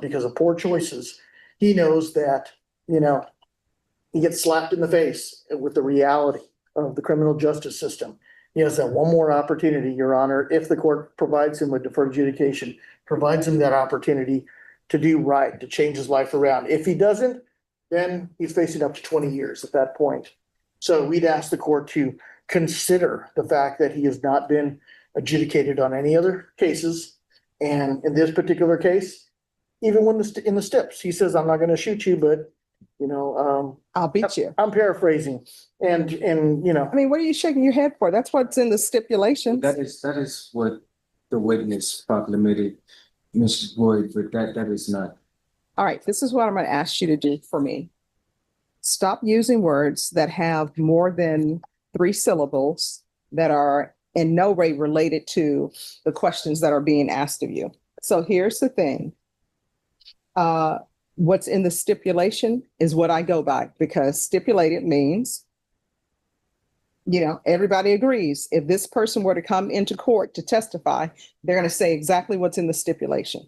because of poor choices. He knows that, he gets slapped in the face with the reality of the criminal justice system. He has that one more opportunity, Your Honor, if the court provides him with deferred adjudication, provides him that opportunity to do right, to change his life around. If he doesn't, then he's facing up to 20 years at that point. So we'd ask the court to consider the fact that he has not been adjudicated on any other cases. And in this particular case, even when in the steps, he says, I'm not gonna shoot you, but, I'll beat you. I'm paraphrasing and, I mean, what are you shaking your head for? That's what's in the stipulations. That is what the witness proclamated, Mrs. Boyd, but that is not. All right, this is what I'm going to ask you to do for me. Stop using words that have more than 3 syllables that are in no way related to the questions that are being asked of you. So here's the thing. What's in the stipulation is what I go by, because stipulated means, everybody agrees. If this person were to come into court to testify, they're going to say exactly what's in the stipulation.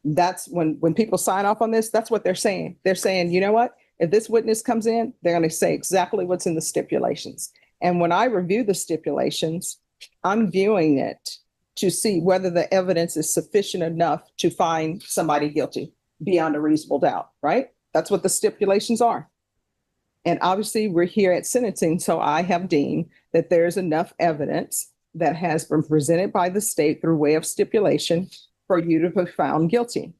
That's when people sign off on this, that's what they're saying. They're saying, you know what? If this witness comes in, they're going to say exactly what's in the stipulations. And when I review the stipulations, I'm viewing it to see whether the evidence is sufficient enough to find somebody guilty beyond a reasonable doubt, right? That's what the stipulations are. And obviously we're here at sentencing, so I have deemed that there's enough evidence that has been presented by the state through way of stipulation for you to be found guilty.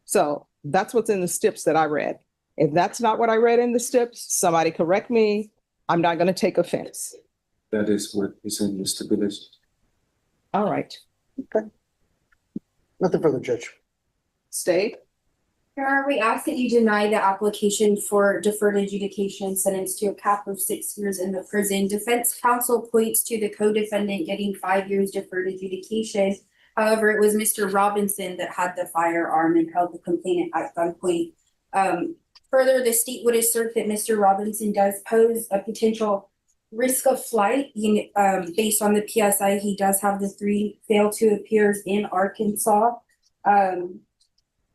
So that's what's in the stips that I read. If that's not what I read in the stips, somebody correct me. I'm not going to take offense. That is what is in the stipulation. All right. Okay. Nothing further, Judge. State. Your Honor, we ask that you deny the application for deferred adjudication sentenced to a cap of 6 years in the prison. Defense counsel points to the co-defendant getting 5 years deferred adjudication. However, it was Mr. Robinson that had the firearm and held the complainant at gunpoint. Further, the state would assert that Mr. Robinson does pose a potential risk of flight. Based on the PSI, he does have the 3 fail to appears in Arkansas.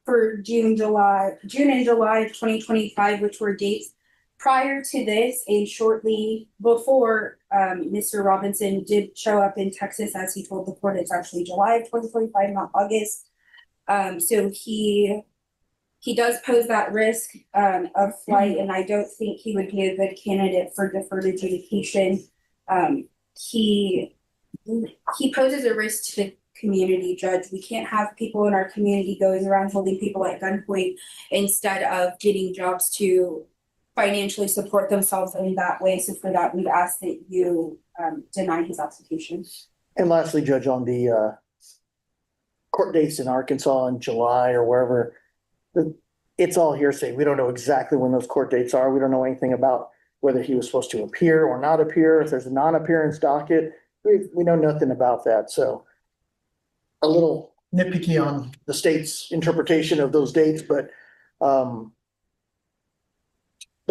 For June and July of 2025, which were dates prior to this and shortly before Mr. Robinson did show up in Texas, as he told the court. It's actually July of 2025, not August. So he does pose that risk of flight, and I don't think he would be a good candidate for deferred adjudication. He poses a risk to the community, Judge. We can't have people in our community going around holding people at gunpoint instead of getting jobs to financially support themselves in that way. So for that, we've asked that you deny his application. And lastly, Judge, on the court dates in Arkansas in July or wherever, it's all hearsay. We don't know exactly when those court dates are. We don't know anything about whether he was supposed to appear or not appear. If there's a non-appearance docket, we know nothing about that. So a little nitpicky on the state's interpretation of those dates, but the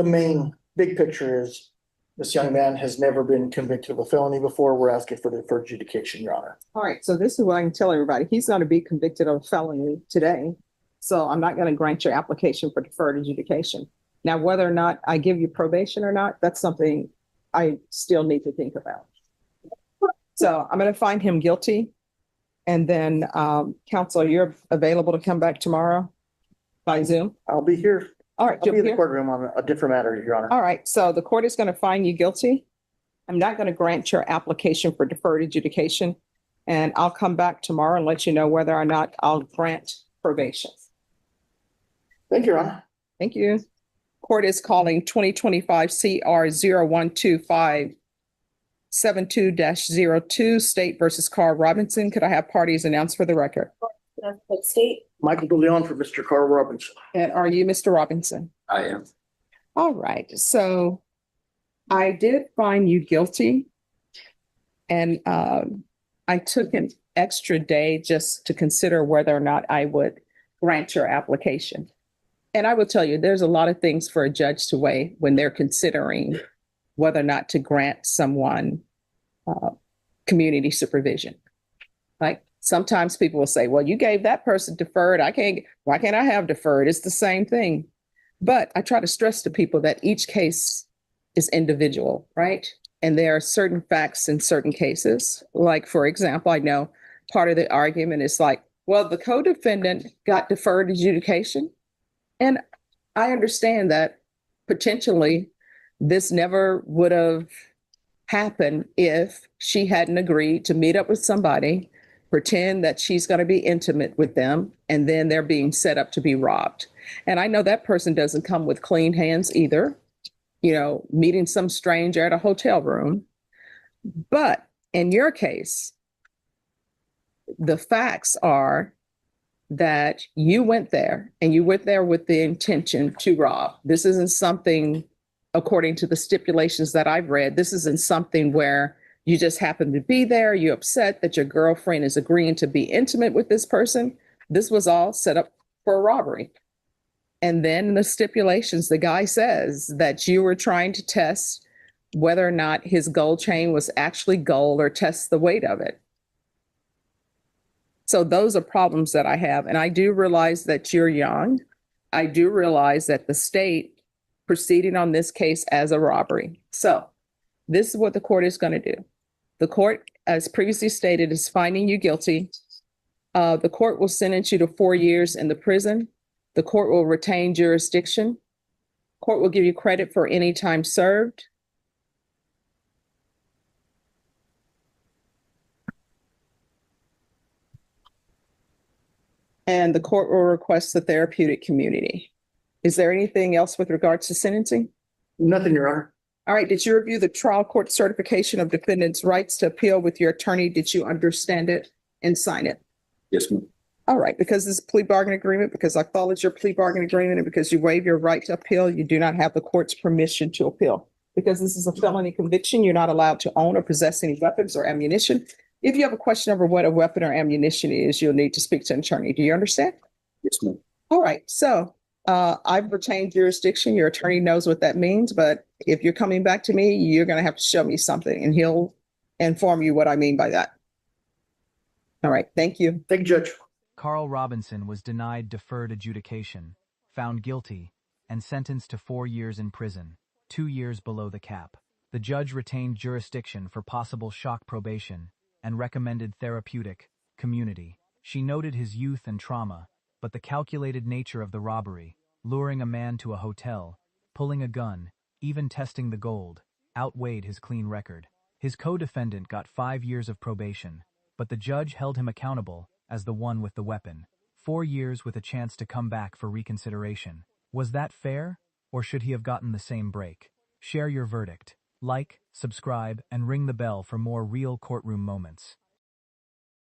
main big picture is this young man has never been convicted of a felony before. We're asking for deferred adjudication, Your Honor. All right. So this is what I can tell everybody. He's going to be convicted of a felony today. So I'm not going to grant your application for deferred adjudication. Now, whether or not I give you probation or not, that's something I still need to think about. So I'm going to find him guilty. And then, counsel, you're available to come back tomorrow by Zoom? I'll be here. All right. I'll be in the courtroom on a different matter, Your Honor. All right. So the court is going to find you guilty. I'm not going to grant your application for deferred adjudication. And I'll come back tomorrow and let you know whether or not I'll grant probation. Thank you, Your Honor. Thank you. Court is calling 2025 CR 0125 72-02 State versus Carl Robinson. Could I have parties announced for the record? State. Michael DeLeon for Mr. Carl Robinson. And are you Mr. Robinson? I am. All right. So I did find you guilty. And I took an extra day just to consider whether or not I would grant your application. And I will tell you, there's a lot of things for a judge to weigh when they're considering whether or not to grant someone community supervision. Like sometimes people will say, well, you gave that person deferred. Why can't I have deferred? It's the same thing. But I try to stress to people that each case is individual, right? And there are certain facts in certain cases. Like, for example, I know part of the argument is like, well, the co-defendant got deferred adjudication. And I understand that potentially this never would have happened if she hadn't agreed to meet up with somebody pretend that she's going to be intimate with them, and then they're being set up to be robbed. And I know that person doesn't come with clean hands either, meeting some stranger at a hotel room. But in your case, the facts are that you went there and you went there with the intention to rob. This isn't something, according to the stipulations that I've read, this isn't something where you just happen to be there. You're upset that your girlfriend is agreeing to be intimate with this person. This was all set up for a robbery. And then in the stipulations, the guy says that you were trying to test whether or not his gold chain was actually gold or test the weight of it. So those are problems that I have. And I do realize that you're young. I do realize that the state proceeded on this case as a robbery. So this is what the court is going to do. The court, as previously stated, is finding you guilty. The court will sentence you to 4 years in the prison. The court will retain jurisdiction. Court will give you credit for any time served. And the court will request the therapeutic community. Is there anything else with regards to sentencing? Nothing, Your Honor. All right. Did you review the trial court certification of defendant's rights to appeal with your attorney? Did you understand it and sign it? Yes, ma'am. All right. Because this is a plea bargain agreement, because I followed your plea bargain agreement, and because you waive your right to appeal, you do not have the court's permission to appeal. Because this is a felony conviction, you're not allowed to own or possess any weapons or ammunition. If you have a question over what a weapon or ammunition is, you'll need to speak to an attorney. Do you understand? Yes, ma'am. All right. So I've retained jurisdiction. Your attorney knows what that means. But if you're coming back to me, you're going to have to show me something, and he'll inform you what I mean by that. All right. Thank you. Thank you, Judge. Carl Robinson was denied deferred adjudication, found guilty, and sentenced to 4 years in prison, 2 years below the cap. The judge retained jurisdiction for possible shock probation and recommended therapeutic community. She noted his youth and trauma, but the calculated nature of the robbery, luring a man to a hotel, pulling a gun, even testing the gold, outweighed his clean record. His co-defendant got 5 years of probation, but the judge held him accountable as the one with the weapon. 4 years with a chance to come back for reconsideration. Was that fair, or should he have gotten the same break? Share your verdict. Like, subscribe, and ring the bell for more real courtroom moments.